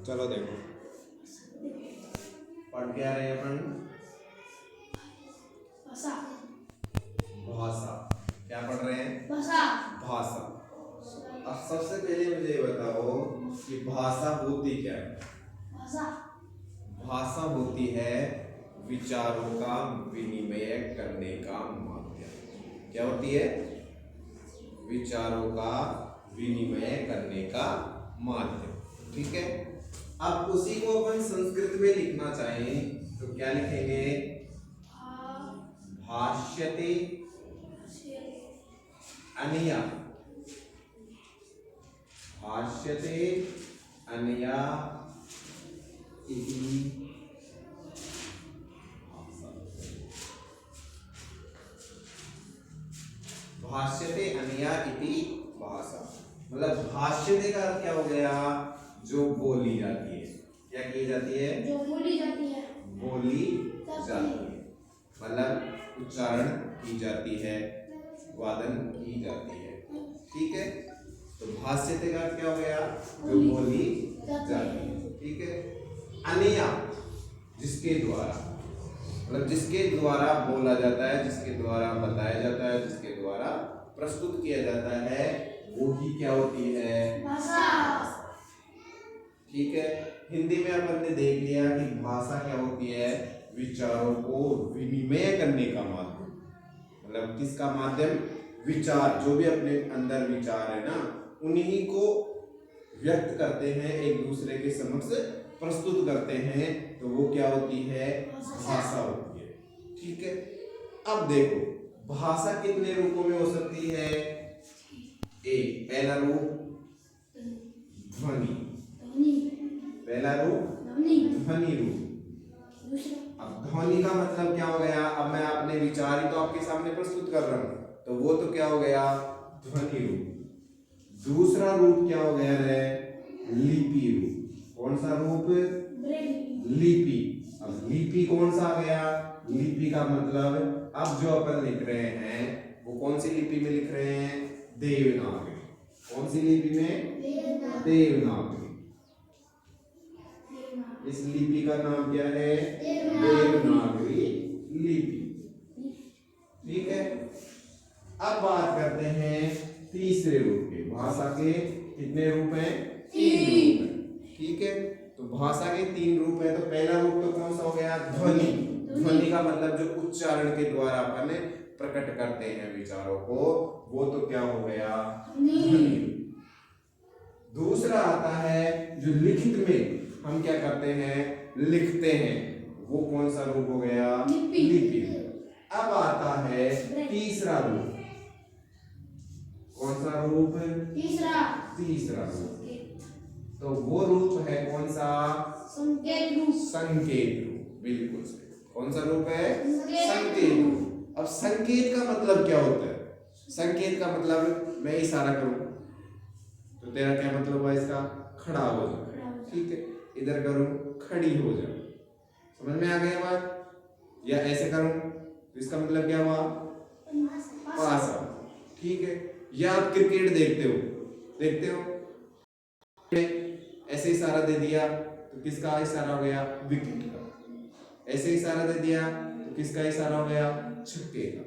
चलो देखो पढ़ के आ रहे हैं अपन भाषा। भाषा। क्या पढ़ रहे हैं? भाषा। भाषा। अब सबसे पहले मुझे ये बताओ कि भाषा होती क्या है? भाषा भाषा होती है विचारों का विनिमय करने का माध्यम। क्या होती है? विचारों का विनिमय करने का माध्यम। ठीक है। अब उसी को अपन संस्कृत में लिखना चाहें तो क्या लिखेंगे? भाष्यते अनया। भाष्यते अनया इति भाष्यते अनया इति भाषा। मतलब भाष्यते का अर्थ क्या हो गया? जो बोली जाती है। क्या की जाती है? जो बोली जाती है। बोली जाती है मतलब उच्चारण की जाती है, वादन की जाती है। ठीक है। तो भाष्यते का अर्थ क्या हो गया? जो बोली जाती है। ठीक है। अनया जिसके द्वारा, मतलब जिसके द्वारा बोला जाता है, जिसके द्वारा बताया जाता है, जिसके द्वारा प्रस्तुत किया जाता है, वो ही क्या होती है? भाषा। ठीक है। हिंदी में अपन ने देख लिया कि भाषा क्या होती है? विचारों को विनिमय करने का माध्यम। मतलब किसका माध्यम? विचार, जो भी अपने अंदर विचार है ना, उन्हीं को व्यक्त करते हैं, एक दूसरे के समक्ष प्रस्तुत करते हैं, तो वो क्या होती है? भाषा होती है। ठीक है। अब देखो भाषा कितने रूपों में हो सकती है? एक पहला रूप ध्वनि। पहला रूप ध्वनि रूप। अब ध्वनि का मतलब क्या हो गया? अब मैं अपने विचार ही तो आपके सामने प्रस्तुत कर रहा हूं, तो वो तो क्या हो गया? ध्वनि रूप। दूसरा रूप क्या हो गया है? लिपि रूप। कौन सा रूप? लिपि। अब लिपि कौन सा आ गया? लिपि का मतलब अब जो अपन लिख रहे हैं वो कौन सी लिपि में लिख रहे हैं? देवनागरी। कौन सी लिपि में? देवनागरी। इस लिपि का नाम क्या है? देवनागरी लिपि। ठीक है। अब बात करते हैं तीसरे रूप के। भाषा के कितने रूप हैं? 3 रूप हैं। ठीक है। तो भाषा के 3 रूप हैं। तो पहला रूप तो कौन सा हो गया? ध्वनि। ध्वनि का मतलब जो उच्चारण के द्वारा अपन प्रकट करते हैं विचारों को, वो तो क्या हो गया? ध्वनि। दूसरा आता है जो लिखित में हम क्या करते हैं? लिखते हैं, वो कौन सा रूप हो गया? लिपि। अब आता है तीसरा रूप। कौन सा रूप? तीसरा रूप। तो वो रूप है कौन सा? संकेत रूप। संकेत रूप। बिल्कुल सही। कौन सा रूप है? संकेत रूप। अब संकेत का मतलब क्या होता है? संकेत का मतलब मैं इशारा करूं तो तेरा क्या मतलब हुआ इसका? खड़ा हो जा। ठीक है। इधर करूं खड़ी हो जा। समझ में आ गया बात? या ऐसे करूं तो इसका मतलब क्या हुआ? पास आओ। ठीक है। या आप क्रिकेट देखते हो ऐसे इशारा दे दिया तो किसका इशारा हो गया? विकेट का। ऐसे इशारा दे दिया तो किसका इशारा हो गया? छक्के का।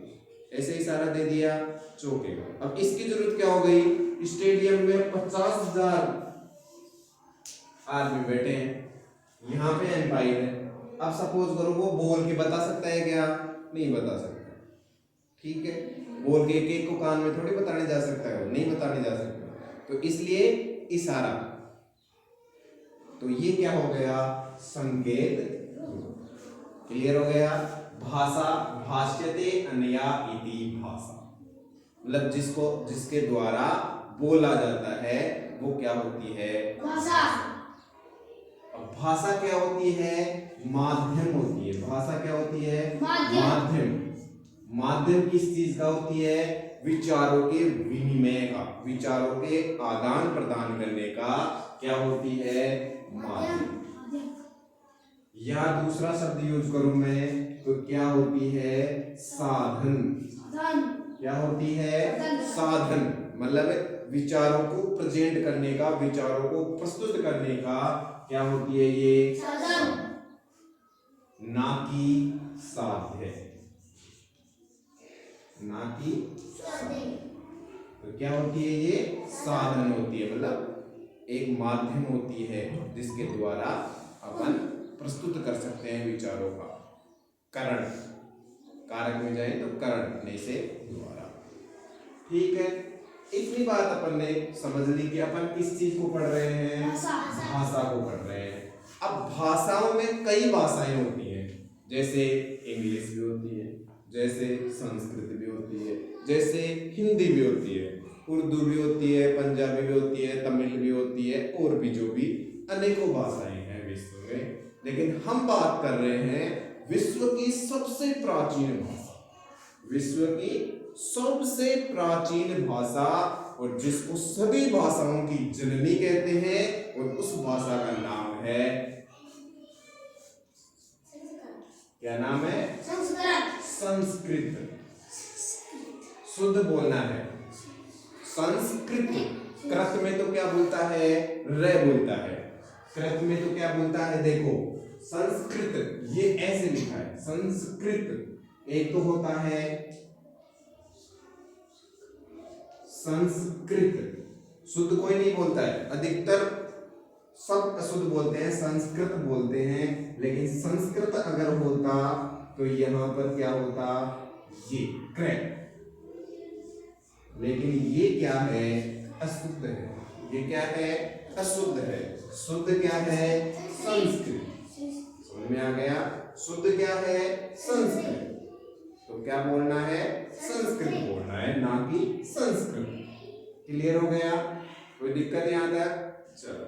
ऐसे इशारा दे दिया चौके का। अब इसकी जरूरत क्या हो गई? स्टेडियम में 50,000 आदमी बैठे हैं, यहाँ पे एम्पायर है। अब सपोज करो वो बोल के बता सकता है क्या? नहीं बता सकता। ठीक है। बोल के एक एक को कान में थोड़ी बताने जा सकता है, वो नहीं बताने जा सकता। तो इसलिए इशारा। तो ये क्या हो गया? संकेत। क्लियर हो गया? भाषा भाष्यते अनया इति भाषा। मतलब जिसके द्वारा बोला जाता है वो क्या होती है? भाषा। अब भाषा क्या होती है? माध्यम होती है। भाषा क्या होती है? माध्यम। माध्यम किस चीज का होती है? विचारों के विनिमय का, विचारों के आदान प्रदान करने का क्या होती है? माध्यम। या दूसरा शब्द यूज करूं मैं तो क्या होती है? साधन। क्या होती है? साधन। मतलब विचारों को प्रेजेंट करने का, विचारों को प्रस्तुत करने का क्या होती है ये? साधन। ना कि साध्य, ना कि साधन। तो क्या होती है ये? साधन होती है, मतलब एक माध्यम होती है जिसके द्वारा अपन प्रस्तुत कर सकते हैं विचारों का। करण, कारक में जाए तो करण करने से द्वारा। ठीक है, इतनी बात अपन ने समझ ली कि अपन किस चीज को पढ़ रहे हैं? भाषा को पढ़ रहे हैं। अब भाषाओं में कई भाषाएं होती हैं, जैसे इंग्लिश भी होती है, जैसे संस्कृत भी होती है, जैसे हिंदी भी होती है, उर्दू भी होती है, पंजाबी भी होती है, तमिल भी होती है, और भी जो भी अनेकों भाषाएं हैं विश्व में। लेकिन हम बात कर रहे हैं विश्व की सबसे प्राचीन भाषा, विश्व की सबसे प्राचीन भाषा, और जिसको सभी भाषाओं की जननी कहते हैं, और उस भाषा का नाम है, क्या नाम है? संस्कृत। संस्कृत। शुद्ध बोलना है संस्कृत। कृत में तो क्या बोलता है? रे बोलता है। कृत में तो क्या बोलता है? देखो संस्कृत, ये ऐसे लिखा है संस्कृत। एक तो होता है संस्कृत, शुद्ध कोई नहीं बोलता है, अधिकतर सब अशुद्ध बोलते हैं, संस्कृत बोलते हैं। लेकिन संस्कृत अगर होता तो यहां पर क्या होता? ये क्रैक। लेकिन ये क्या है? अशुद्ध है। ये क्या है? अशुद्ध है। शुद्ध क्या है? संस्कृत। समझ में आ गया? शुद्ध क्या है? संस्कृत। तो क्या बोलना है? संस्कृत बोलना है, ना कि संस्कृत। क्लियर हो गया? कोई दिक्कत यहाँ तक? चलो,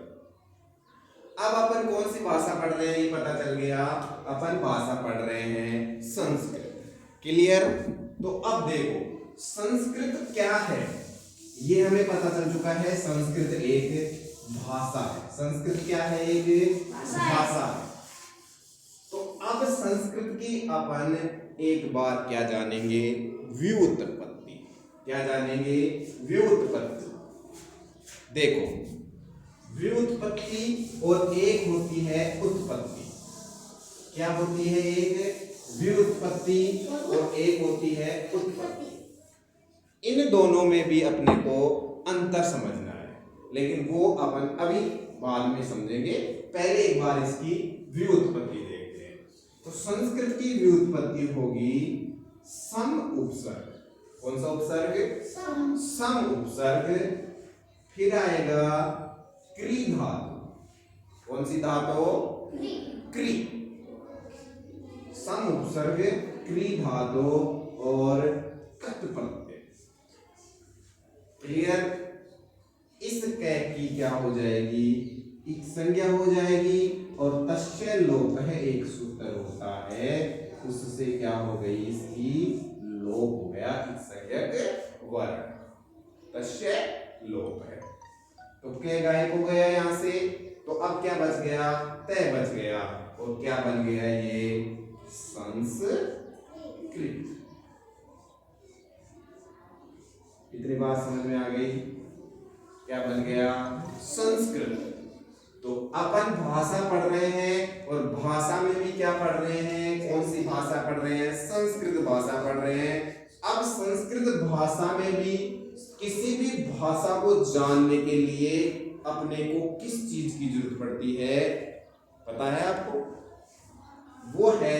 अब अपन कौन सी भाषा पढ़ रहे हैं ये पता चल गया। अपन भाषा पढ़ रहे हैं संस्कृत। क्लियर? तो अब देखो संस्कृत क्या है ये हमें पता चल चुका है। संस्कृत एक भाषा है। संस्कृत क्या है? एक भाषा है। तो अब संस्कृत की अपन एक बार क्या जानेंगे? व्युत्पत्ति। क्या जानेंगे? व्युत्पत्ति। देखो व्युत्पत्ति और एक होती है उत्पत्ति। क्या होती है? एक व्युत्पत्ति और एक होती है उत्पत्ति। इन दोनों में भी अपने को अंतर समझना है, लेकिन वो अपन अभी बाद में समझेंगे। पहले एक बार इसकी व्युत्पत्ति देखते हैं। तो संस्कृत की व्युत्पत्ति होगी सम उपसर्ग। कौन सा उपसर्ग? सम उपसर्ग। फिर आएगा क्री धातु। कौन सी धातु? क्री। सम उपसर्ग, क्री धातु और कत प्रत्यय। क्लियर? इस कै की क्या हो जाएगी? एक संज्ञा हो जाएगी, और तस्य लोप है, एक सूत्र होता है, उससे क्या हो गई? इसकी लोप हो गया, संज्ञक वर्ण, तस्य लोप है। तो क्या गायब हो गया यहां से? तो अब क्या बच गया? तय बच गया। और क्या बन गया? ये संस्कृत। इतनी बात समझ में आ गई? क्या बन गया? संस्कृत। तो अपन भाषा पढ़ रहे हैं, और भाषा में भी क्या पढ़ रहे हैं? कौन सी भाषा पढ़ रहे हैं? संस्कृत भाषा पढ़ रहे हैं। अब संस्कृत भाषा में भी किसी भी भाषा को जानने के लिए अपने को किस चीज की जरूरत पड़ती है? पता है आपको? वो है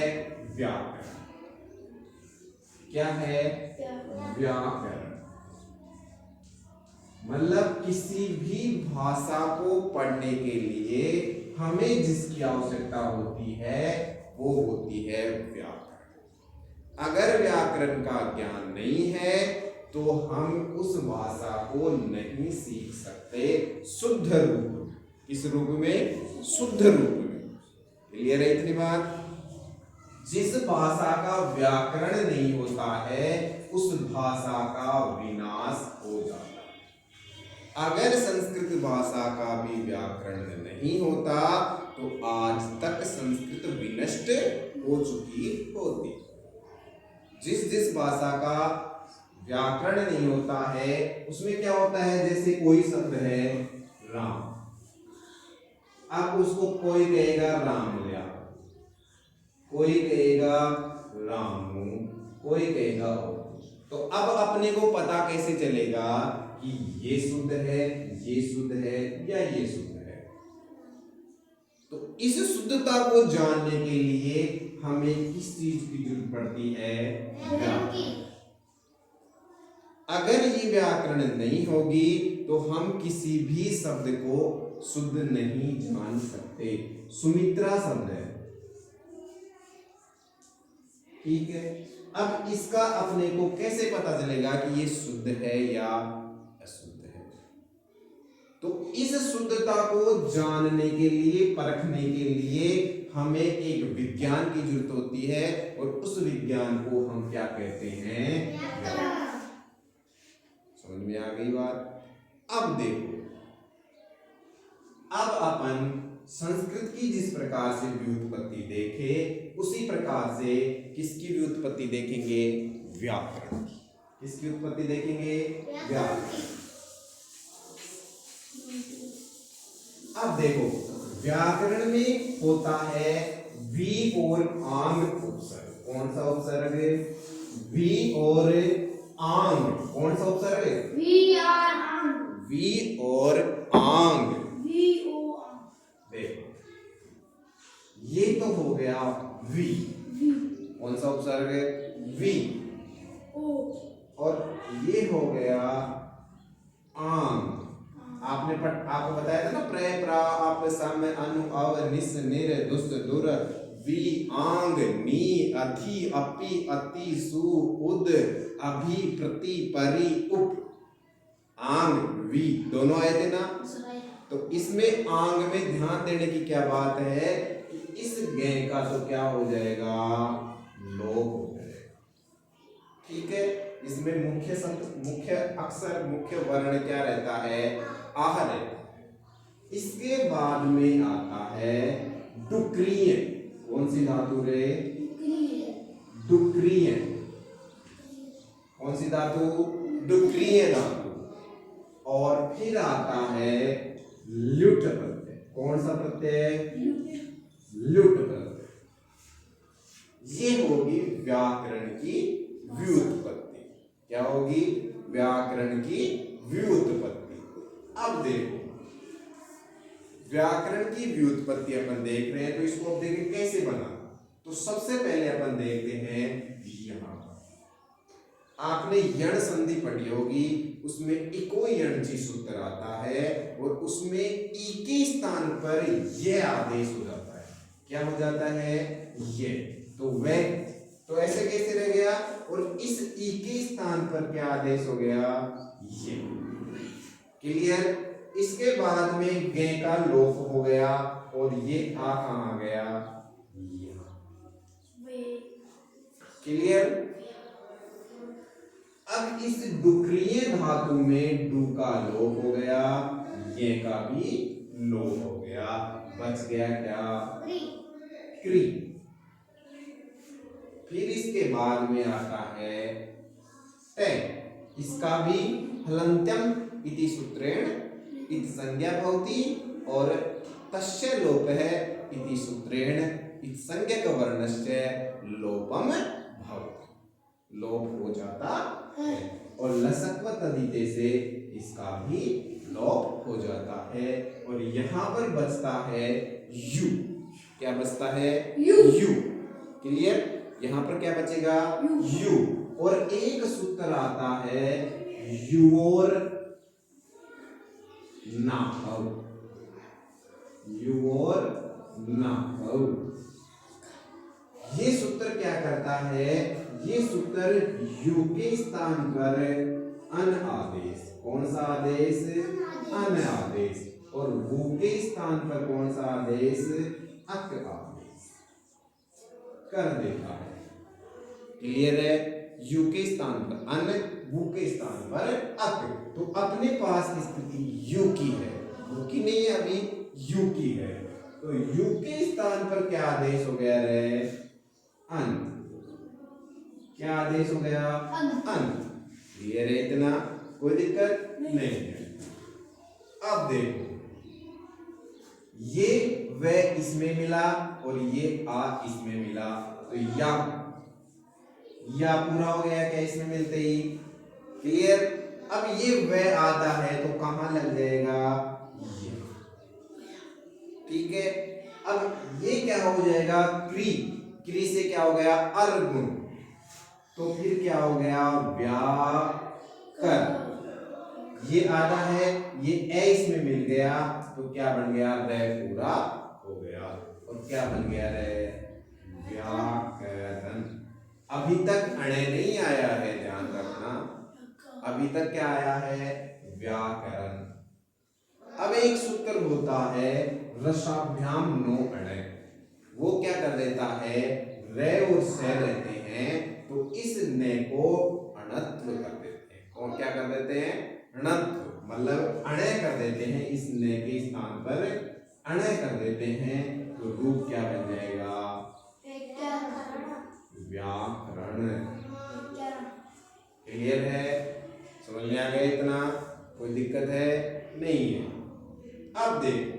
व्याकरण। क्या है? व्याकरण। मतलब किसी भी भाषा को पढ़ने के लिए हमें जिसकी आवश्यकता होती है वो होती है व्याकरण। अगर व्याकरण का ज्ञान नहीं है तो हम उस भाषा को नहीं सीख सकते शुद्ध रूप में। किस रूप में? शुद्ध रूप में। क्लियर है इतनी बात? जिस भाषा का व्याकरण नहीं होता है उस भाषा का विनाश हो जाता है। अगर संस्कृत भाषा का भी व्याकरण नहीं होता तो आज तक संस्कृत विनष्ट हो चुकी होती। जिस जिस भाषा का व्याकरण नहीं होता है उसमें क्या होता है, जैसे कोई शब्द है राम, अब उसको कोई कहेगा राम लिया, कोई कहेगा रामू, कोई कहेगा और। तो अब अपने को पता कैसे चलेगा कि ये शुद्ध है, ये शुद्ध है या ये शुद्ध है। तो इस शुद्धता को जानने के लिए हमें किस चीज की जरूरत पड़ती है, व्याकरण। अगर ये व्याकरण नहीं होगी तो हम किसी भी शब्द को शुद्ध नहीं जान सकते। सुमित्रा शब्द है, ठीक है, अब इसका अपने को कैसे पता चलेगा कि ये शुद्ध है या अशुद्ध है। तो इस शुद्धता को जानने के लिए, परखने के लिए हमें एक विज्ञान की जरूरत होती है और उस विज्ञान को हम क्या कहते हैं, व्याकरण। समझ में आ गई बात। अब देखो, अब अपन संस्कृत की जिस प्रकार से व्युत्पत्ति देखे उसी प्रकार से किसकी व्युत्पत्ति देखेंगे, व्याकरण की। किसकी उत्पत्ति देखेंगे, व्याकरण। अब देखो, व्याकरण में होता है वी और आंग उपसर्ग। कौन सा उपसर्ग, वी और आंग। कौन सा उपसर्ग, वी और आंग, वी और आंग। देखो, ये तो हो गया वी, कौन सा उपसर्ग, वी, और ये हो गया आंग। आपको बताया था ना, प्र प्रा आप सम अनु अव निस निर दुस दुर वी आंग नी अथि अपि अति सु उद अभि प्रति परि उप। आंग वी दोनों आए थे ना। तो इसमें आंग में ध्यान देने की क्या बात है कि इस गे का तो क्या हो जाएगा, लोप हो जाएगा, ठीक है। इसमें मुख्य शब्द, मुख्य अक्षर, मुख्य वर्ण क्या रहता है, आह रहता है। इसके बाद में आता है डुक्रिय। कौन सी धातु रे, डुक्रिय। कौन सी धातु, डुक्रिय धातु। और फिर आता है ल्युट प्रत्यय। कौन सा प्रत्यय, ल्युट प्रत्यय। ये होगी व्याकरण की व्युत्पत्ति। क्या होगी, व्याकरण की व्युत्पत्ति। अब देखो, व्याकरण की व्युत्पत्ति अपन देख रहे हैं, तो इसको अब देखें कैसे बना। तो सबसे पहले अपन देखते हैं यहां आपने यण संधि पढ़ी होगी, उसमें इको यणची सूत्र आता है और उसमें ई के स्थान पर ये आदेश हो जाता है। क्या हो जाता है, ये। तो वह, तो ऐसे कैसे रह गया, और इस ई के स्थान पर क्या आदेश हो गया, ये। क्लियर। इसके बाद में गे का लोप हो गया और ये आ कहां गया, क्लियर। अब इस डुक्रिय धातु में डू का लोप हो गया, ये का भी लोप हो गया, बच गया क्या, क्री। फिर इसके बाद में आता है ते। इसका भी हलन्त्यम इति सूत्रेण इति संज्ञा भवति और तस्य लोप है इति सूत्रेण इति संज्ञक वर्णस्य लोपम भवति। लोप हो जाता है और लसत्व तदिते से इसका भी लोप हो जाता है और यहां पर बचता है यू। क्या बचता है, यू। क्लियर। यहां पर क्या बचेगा, यू। और एक सूत्र आता है युओर नाभव, युओर नाभव। ये सूत्र क्या करता है, ये सूत्र यू के स्थान पर अन आदेश। कौन सा आदेश, अन आदेश। और वू के स्थान पर कौन सा आदेश, अक आदेश कर देता है। क्लियर है। यू के स्थान पर अन, वू के स्थान पर अक। तो अपने पास स्थिति यू की है, वू की नहीं है अभी, यू की है। तो यू के स्थान पर क्या आदेश हो गया रे, अन। क्या आदेश हो गया, अन। क्लियर है इतना? कोई दिक्कत नहीं है। अब देखो ये व इसमें मिला और ये आ इसमें मिला, तो या पूरा हो गया क्या इसमें मिलते ही? क्लियर? अब ये व आधा है तो कहां लग जाएगा? ये। ठीक है, अब ये क्या हो जाएगा? क्री से क्या हो गया? अर्गुण, तो फिर क्या हो गया? व्याकर। ये आधा है, ये ए इसमें मिल गया तो क्या बन गया? रे पूरा हो गया। और क्या बन गया? रे व्याकरण। अभी तक अणे नहीं आया है, ध्यान रखना, अभी तक क्या आया है? व्याकरण। अब एक सूत्र होता है रसाभ्याम नो अणे, वो क्या कर देता है? रे और से रहते हैं तो इस ने को अणत्व कर देते हैं। और क्या कर देते हैं? अणत्व, मतलब अणे कर देते हैं, इस ने के स्थान पर अणे कर देते हैं, तो रूप क्या बन जाएगा? व्याकरण। क्लियर है? समझ में आ गया इतना? कोई दिक्कत है? नहीं है। अब देखो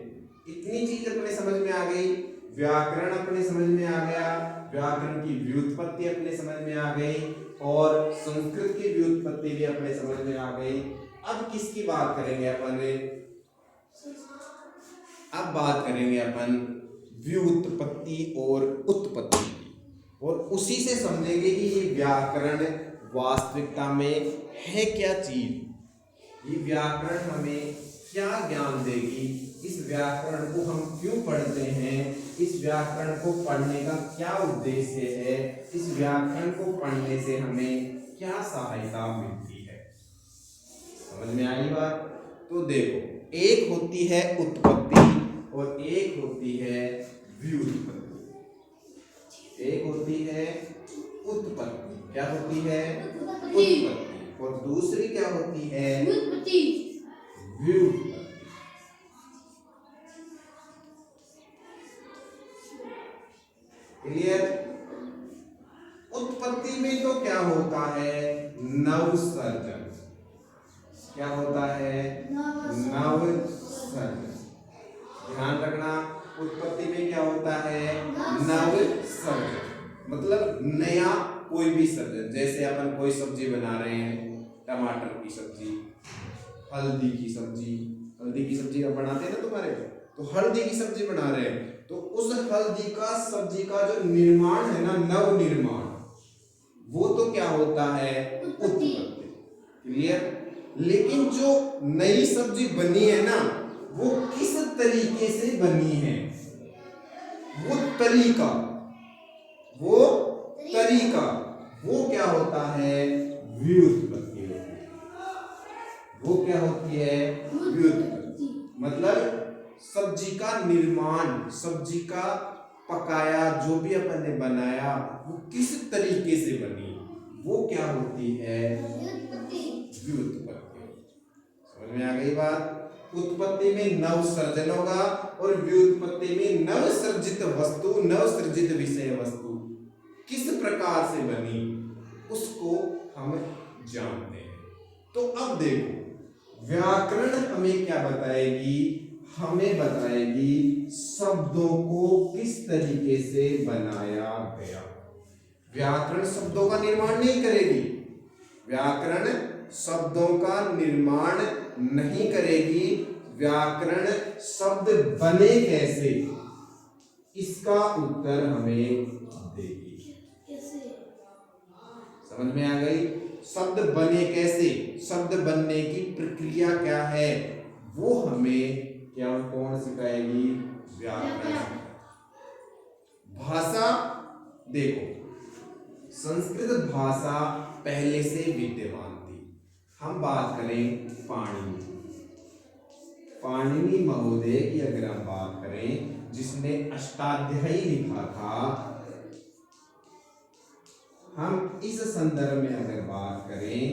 इतनी चीज अपने समझ में आ गई, व्याकरण अपने समझ में आ गया, व्याकरण की व्युत्पत्ति अपने समझ में आ गई और संस्कृत की व्युत्पत्ति भी अपने समझ में आ गई। अब किसकी बात करेंगे अपन? अब बात करेंगे अपन व्युत्पत्ति और उत्पत्ति की, और उसी से समझेंगे कि ये व्याकरण वास्तविकता में है क्या चीज, ये व्याकरण हमें क्या ज्ञान देगी, इस व्याकरण को हम क्यों पढ़ते हैं, इस व्याकरण को पढ़ने का क्या उद्देश्य है, इस व्याकरण को पढ़ने से हमें क्या सहायता मिलती है। समझ में आई बात? तो देखो एक होती है उत्पत्ति और एक होती है व्युत्पत्ति। एक होती है उत्पत्ति, क्या होती है? उत्पत्ति। और दूसरी क्या होती है? व्युत्पत्ति। क्लियर? उत्पत्ति में तो क्या होता है? नवसर्जन। क्या होता है? नवसर्जन। ध्यान रखना, उत्पत्ति में क्या होता है? नवसर्जन, मतलब नया कोई भी सर्जन। जैसे अपन कोई सब्जी बना रहे हैं, टमाटर की सब्जी, हल्दी की सब्जी, हल्दी की सब्जी आप बनाते हैं ना तुम्हारे, तो हल्दी की सब्जी बना रहे हैं, तो उस हल्दी का सब्जी का जो निर्माण है ना, नव निर्माण, वो तो क्या होता है? उत्पत्ति। क्लियर? लेकिन जो नई सब्जी बनी है ना, वो किस तरीके से बनी है, वो तरीका, वो क्या होता है? व्युत्पत्ति होती है। वो क्या होती है? व्युत्पत्ति। मतलब सब्जी का निर्माण, सब्जी का पकाया, जो भी अपन ने बनाया, वो किस तरीके से बनी, वो क्या होती है? व्युत्पत्ति। समझ में आ गई बात? उत्पत्ति में नव सर्जन होगा और व्युत्पत्ति में नव सर्जित वस्तु, नव सर्जित विषय वस्तु किस प्रकार से बनी, उसको हम जानते हैं। तो अब देखो व्याकरण हमें क्या बताएगी? हमें बताएगी शब्दों को किस तरीके से बनाया गया। व्याकरण शब्दों का निर्माण नहीं करेगी, व्याकरण शब्दों का निर्माण नहीं करेगी, व्याकरण शब्द बने कैसे, इसका उत्तर हमें देगी। समझ में आ गई? शब्द बने कैसे, शब्द बनने की प्रक्रिया क्या है, वो हमें क्या कौन सिखाएगी? व्याकरण। भाषा देखो, संस्कृत भाषा पहले से विद्यमान थी। हम बात करें पाणिनि महोदय की अगर हम बात करें, जिसने अष्टाध्यायी लिखा था, हम इस संदर्भ में अगर बात करें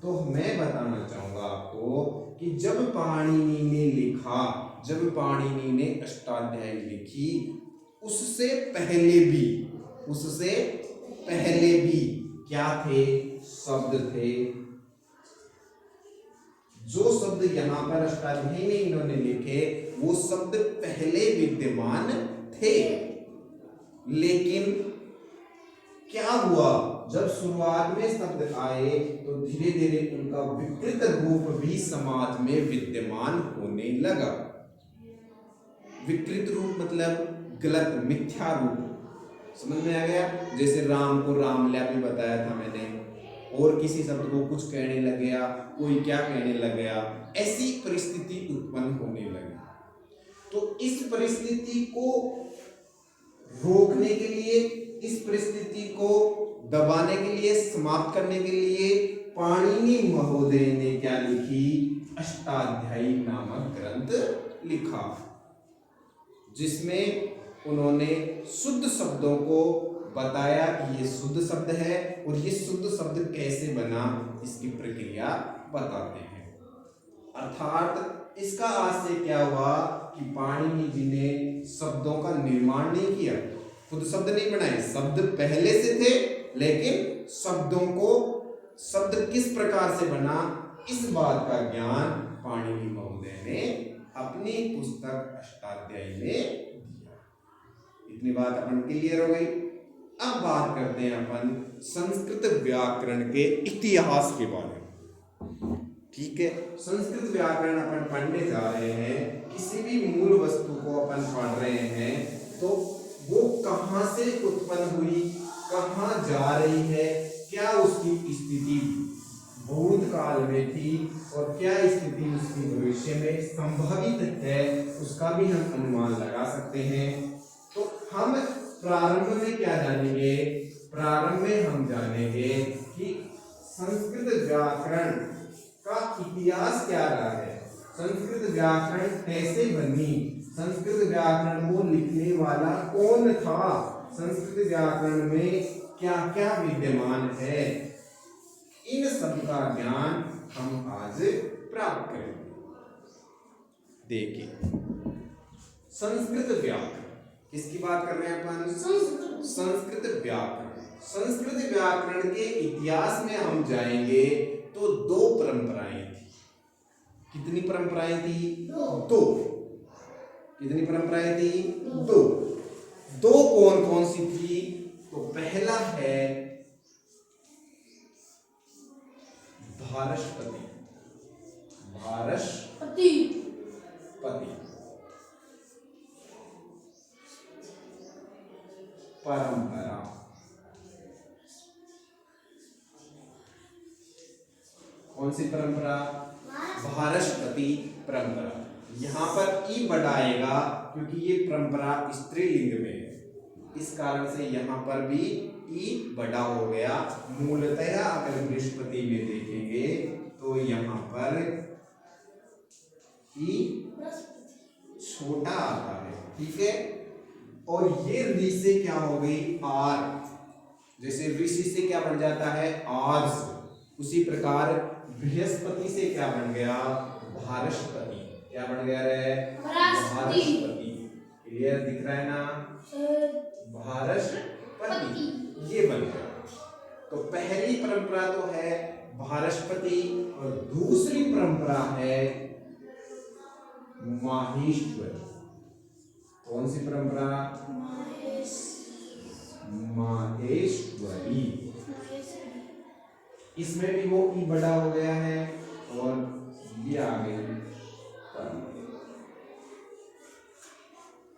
तो मैं बताना चाहूंगा आपको कि जब पाणिनि ने लिखा, जब पाणिनि ने अष्टाध्यायी लिखी, उससे पहले भी क्या थे? शब्द थे, जो शब्द यहाँ पर अष्टाध्यायी में इन्होंने लिखे वो शब्द पहले विद्यमान थे, लेकिन क्या हुआ जब शुरुआत में शब्द आए तो धीरे धीरे उनका विकृत रूप भी समाज में विद्यमान होने लगा। विकृत रूप मतलब गलत, मिथ्या रूप, समझ में आ गया? जैसे राम को रामल्या भी बताया था मैंने, और किसी शब्द को कुछ कहने लग गया, कोई क्या कहने लग गया, ऐसी परिस्थिति उत्पन्न होने लगी। तो इस परिस्थिति को रोकने के लिए, इस परिस्थिति को दबाने के लिए, समाप्त करने के लिए पाणिनि महोदय ने क्या लिखी? अष्टाध्यायी नामक ग्रंथ लिखा, जिसमें उन्होंने शुद्ध शब्दों को बताया कि ये शुद्ध शब्द है और ये शुद्ध शब्द कैसे बना, इसकी प्रक्रिया बताते हैं। अर्थात इसका आज से क्या हुआ कि पाणिनि जी ने शब्दों का निर्माण नहीं किया, खुद शब्द नहीं बनाए, शब्द पहले से थे, लेकिन शब्दों को, शब्द किस प्रकार से बना, इस बात का ज्ञान पाणिनि महोदय ने अपनी पुस्तक अष्टाध्यायी में दिया। इतनी बात अपन क्लियर हो गई। अब बात करते हैं अपन संस्कृत व्याकरण के इतिहास के बारे में। ठीक है, संस्कृत व्याकरण अपन पढ़ने जा रहे हैं। किसी भी मूल वस्तु को अपन पढ़ रहे हैं तो वो कहाँ से उत्पन्न हुई, कहाँ जा रही है, क्या उसकी स्थिति भूतकाल में थी और क्या स्थिति उसकी भविष्य में संभावित है, उसका भी हम अनुमान लगा सकते हैं। तो हम प्रारंभ में क्या जानेंगे? प्रारंभ में हम जानेंगे कि संस्कृत व्याकरण का इतिहास क्या रहा है, संस्कृत व्याकरण कैसे बनी, संस्कृत व्याकरण को लिखने वाला कौन था, संस्कृत व्याकरण में क्या क्या विद्यमान है, इन सब का ज्ञान हम आज प्राप्त करेंगे। देखिए, संस्कृत व्याकरण किसकी बात कर रहे हैं अपन? संस्कृत व्याकरण। संस्कृत व्याकरण के इतिहास में हम जाएंगे तो दो परंपराएं थी। कितनी परंपराएं थी? दो। कितनी परंपराएं थी? दो। दो कौन कौन सी थी? तो पहला है भारशपति। भारशपति परंपरा। कौन सी परंपरा? भारशपति परंपरा। यहाँ पर ई बड़ा आएगा क्योंकि ये परंपरा स्त्रीलिंग में है, इस कारण से यहाँ पर भी ई बड़ा हो गया। मूलतः अगर बृहस्पति में देखेंगे तो यहाँ पर ई छोटा आता है, ठीक है। और ये ऋ से क्या हो गई? आर। जैसे ऋषि से क्या बन जाता है? आर्स। उसी प्रकार बृहस्पति से क्या बन गया? भारशपति। क्या बन गया रे? भारशपति। क्लियर दिख रहा है ना? भारशपति ये बन गया। तो पहली परंपरा तो है भारशपति और दूसरी परंपरा है माहेश्वरी। कौन सी परंपरा? माहेश्वरी। इसमें भी वो ई बड़ा हो गया है और ये आ गई।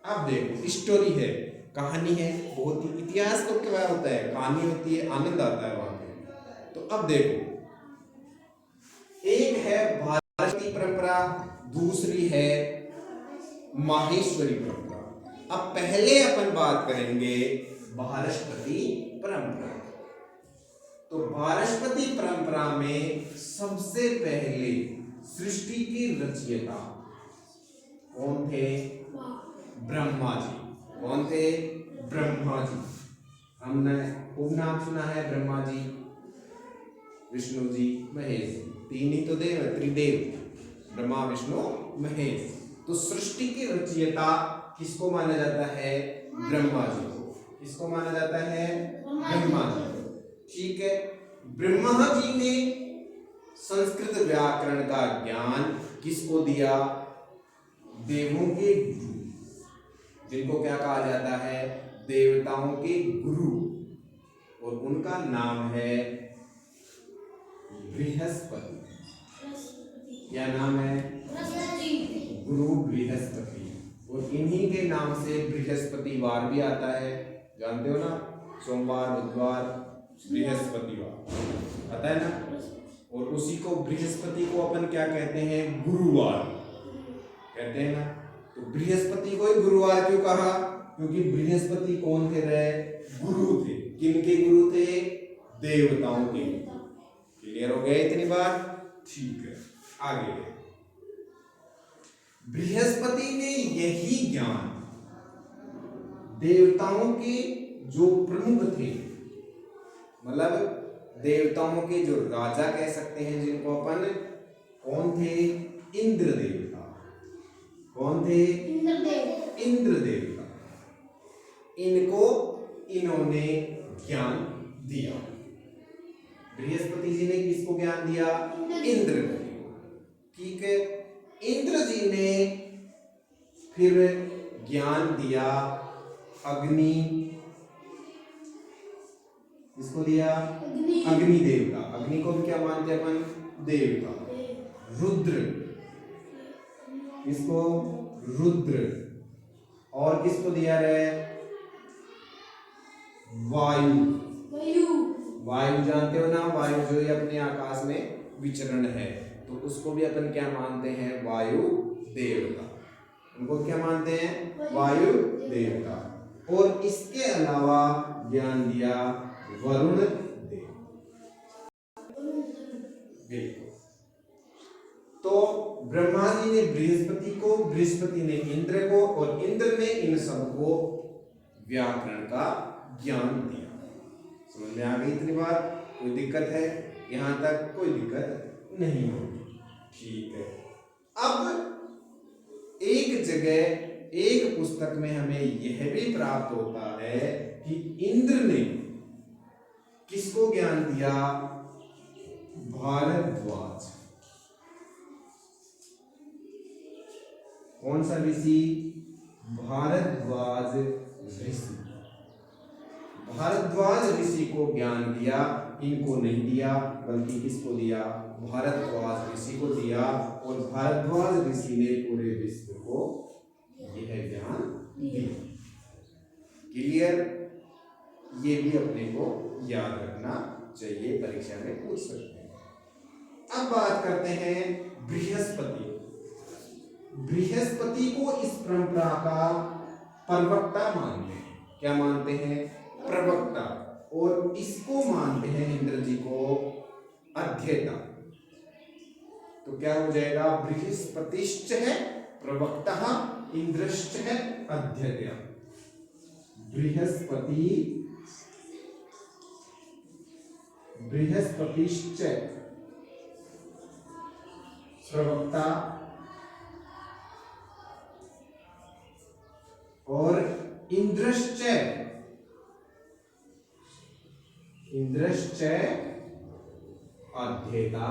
अब देखो, स्टोरी है, कहानी है, बहुत ही इतिहास तो क्या होता है, कहानी होती है, आनंद आता है वहां पे। तो अब देखो, एक है भारतीय परंपरा, दूसरी है माहेश्वरी परंपरा। अब पहले अपन बात करेंगे भारशपति परंपरा। तो भारशपति परंपरा में सबसे पहले सृष्टि की रचयिता कौन थे? ब्रह्मा जी। कौन थे? ब्रह्मा जी। हमने खूब नाम सुना है ब्रह्मा जी, विष्णु जी, महेश जी। तीन ही तो देव, त्रिदेव, ब्रह्मा विष्णु महेश। तो सृष्टि की रचयिता किसको माना जाता है? ब्रह्मा जी को। किसको माना जाता है? ब्रह्मा जी को। ठीक है, ब्रह्मा जी ने संस्कृत व्याकरण का ज्ञान किसको दिया? देवों के गुरु, जिनको क्या कहा जाता है? देवताओं के गुरु, और उनका नाम है बृहस्पति। क्या नाम है? गुरु बृहस्पति। और इन्हीं के नाम से बृहस्पतिवार भी आता है, जानते हो ना? सोमवार, बुधवार, बृहस्पतिवार आता है ना। और उसी को बृहस्पति को अपन क्या कहते हैं? गुरुवार कहते हैं ना। तो बृहस्पति को ही गुरुवार क्यों कहा? क्योंकि बृहस्पति कौन थे? गुरु थे। किनके गुरु थे? देवताओं के। क्लियर हो गया इतनी बात? ठीक है, आगे बृहस्पति ने यही ज्ञान देवताओं के जो प्रमुख थे, मतलब देवताओं के जो राजा कह सकते हैं, जिनको अपन कौन थे? इंद्र देवता। कौन थे? इंद्र देवता। इनको इन्होंने ज्ञान दिया। बृहस्पति जी ने किसको ज्ञान दिया? इंद्र को। ठीक है, इंद्र जी ने फिर ज्ञान दिया अग्नि, किसको दिया? अग्नि देवता। अग्नि को भी क्या मानते हैं अपन? देवता। रुद्र, किसको? रुद्र। और किसको दिया रे? वायु। वायु जानते हो ना? वायु जो ये अपने आकाश में विचरण है, तो उसको भी अपन क्या मानते हैं? वायु देवता। उनको क्या मानते हैं? वायु देवता। और इसके अलावा ज्ञान दिया वरुण देव। बिल्कुल। तो ब्रह्मा जी ने बृहस्पति को, बृहस्पति ने इंद्र को, और इंद्र ने इन सबको व्याकरण का ज्ञान दिया। समझ में आ गई इतनी बात? कोई दिक्कत है? यहां तक कोई दिक्कत नहीं होगी। ठीक है। अब एक जगह, एक पुस्तक में हमें यह भी प्राप्त होता है कि इंद्र ने किसको ज्ञान दिया? भारद्वाज। कौन सा ऋषि? भारद्वाज ऋषि। भारद्वाज ऋषि को ज्ञान दिया। इनको नहीं दिया, बल्कि किसको दिया? भारद्वाज ऋषि को दिया। और भारद्वाज ऋषि ने पूरे विश्व को यह ज्ञान दिया। क्लियर? ये भी अपने को याद रखना चाहिए, परीक्षा में पूछ सकते हैं। अब बात करते हैं बृहस्पति। बृहस्पति को इस परंपरा का प्रवक्ता मानते हैं। क्या मानते हैं? प्रवक्ता। और इसको मानते हैं इंद्र जी को अध्येता। तो क्या हो जाएगा? बृहस्पतिश्च है प्रवक्ता, इंद्रश्च है अध्येता। बृहस्पतिश्च प्रवक्ता और इंद्रश्च अध्येता।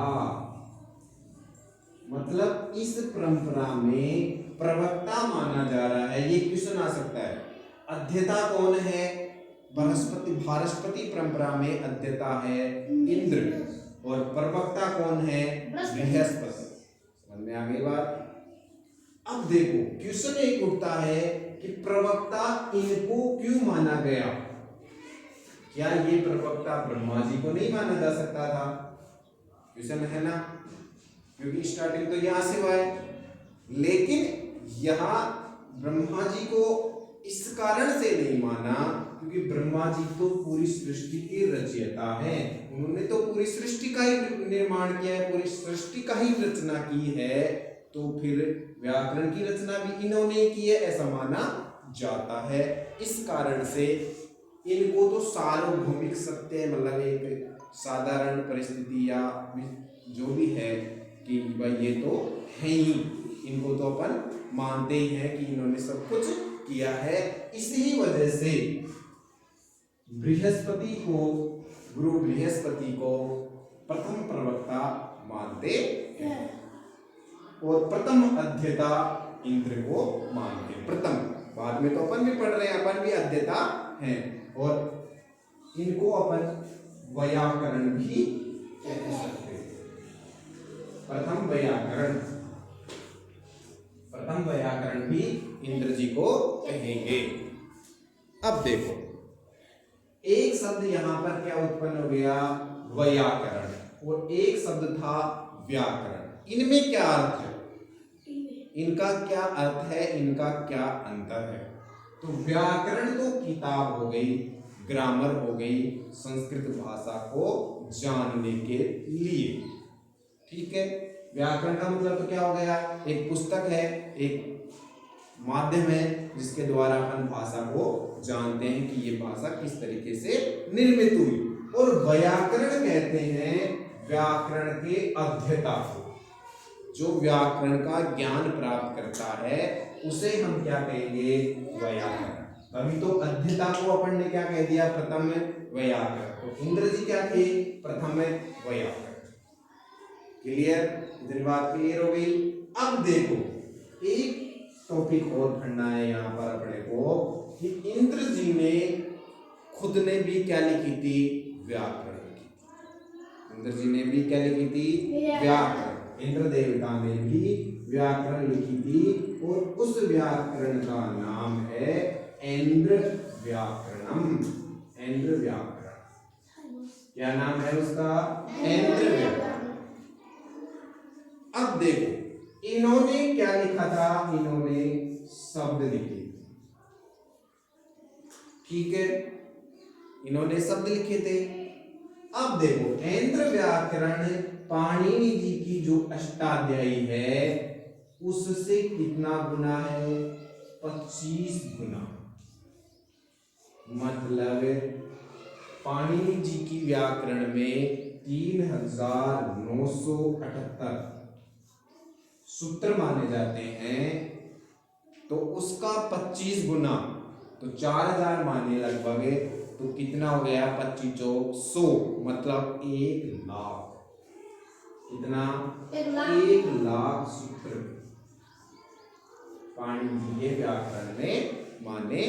मतलब इस परंपरा में प्रवक्ता माना जा रहा है। ये क्वेश्चन आ सकता है, अध्येता कौन है? बृहस्पति परंपरा में अध्येता है इंद्र, और प्रवक्ता कौन है? बृहस्पति। समझ में आ गई बात? अब देखो, क्वेश्चन एक उठता है कि प्रवक्ता इनको क्यों माना गया? क्या ये प्रवक्ता ब्रह्मा जी को नहीं माना जा सकता था? क्वेश्चन है ना, क्योंकि स्टार्टिंग तो यहां से हुआ है। लेकिन यहां ब्रह्मा जी को इस कारण से नहीं माना क्योंकि ब्रह्मा जी तो पूरी सृष्टि के रचयिता हैं। उन्होंने तो पूरी सृष्टि का ही निर्माण किया है, पूरी सृष्टि का ही रचना की है। तो फिर व्याकरण की रचना भी इन्होंने की है, ऐसा माना जाता है। इस कारण से इनको तो सार्वभौमिक सत्य, मतलब एक साधारण परिस्थिति या जो भी है कि भाई ये तो है ही, इनको तो अपन मानते ही हैं कि इन्होंने सब कुछ किया है। इसी वजह से बृहस्पति को, गुरु बृहस्पति को प्रथम प्रवक्ता मानते हैं। और प्रथम अध्येता इंद्र को मानते हैं। प्रथम, बाद में तो अपन भी पढ़ रहे हैं, अपन भी अध्येता हैं। और इनको अपन वैयाकरण भी कह सकते हैं। प्रथम वैयाकरण भी इंद्र जी को कहेंगे। अब देखो, एक शब्द यहां पर क्या उत्पन्न हो गया, वैयाकरण, और एक शब्द था व्याकरण। इनमें क्या अर्थ है, इनका क्या अर्थ है, इनका क्या अंतर है? तो व्याकरण तो किताब हो गई, ग्रामर हो गई, संस्कृत भाषा को जानने के लिए, ठीक है। व्याकरण का मतलब तो क्या हो गया, एक पुस्तक है, एक माध्यम है जिसके द्वारा अपन भाषा को जानते हैं कि ये भाषा किस तरीके से निर्मित हुई। और व्याकरण कहते हैं व्याकरण के अध्येता को, जो व्याकरण का ज्ञान प्राप्त करता है उसे हम क्या कहेंगे, व्याकरण। अभी तो अध्येता को अपन ने क्या कह दिया, प्रथम व्याकरण। तो इंद्र जी क्या थे, प्रथम व्याकरण। क्लियर, इतनी बात क्लियर हो गई। अब देखो, एक टॉपिक और पढ़ना है यहाँ पर अपने को कि इंद्र जी ने खुद ने भी क्या लिखी थी, व्याकरण लिखी। इंद्र जी ने भी क्या लिखी थी, व्याकरण। इंद्र देवता ने भी व्याकरण लिखी थी और उस व्याकरण का नाम है इंद्र व्याकरणम। इंद्र व्याकरण, क्या नाम है उसका, इंद्र व्याकरण। अब देखो, इन्होंने क्या लिखा था, इन्होंने शब्द लिखे, ठीक है, इन्होंने शब्द लिखे थे। अब देखो, इंद्र व्याकरण पाणिनि जी की जो अष्टाध्यायी है उससे कितना गुना है, 25 गुना। मतलब पाणिनि जी की व्याकरण में 3978 सूत्र माने जाते हैं, तो उसका 25 गुना, तो 4000 माने लगभग, तो कितना हो गया, 25 चौक 100, मतलब 1,00,000। कितना, 1,00,000 सूत्र पाणिनि जी के व्याकरण में माने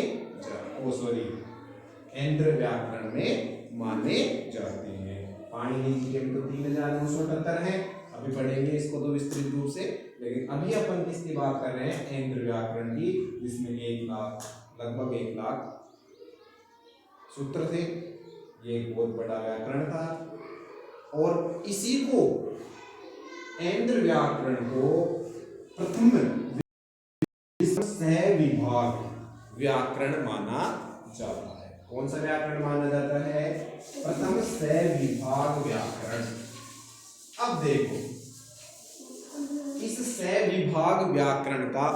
इंद्र व्याकरण में माने जाते हैं। पाणिनि जी के तो 3978 हैं, अभी पढ़ेंगे इसको तो विस्तृत रूप से, लेकिन अभी अपन किसकी बात कर रहे हैं, इंद्र व्याकरण की, जिसमें 1,00,000, लगभग 1,00,000 सूत्र थे। ये एक बहुत बड़ा व्याकरण था। और इसी को, इंद्र व्याकरण को प्रथम सहविभाग व्याकरण माना जाता है। कौन सा व्याकरण माना जाता है, प्रथम सहविभाग व्याकरण। अब देखो, इस सहविभाग व्याकरण का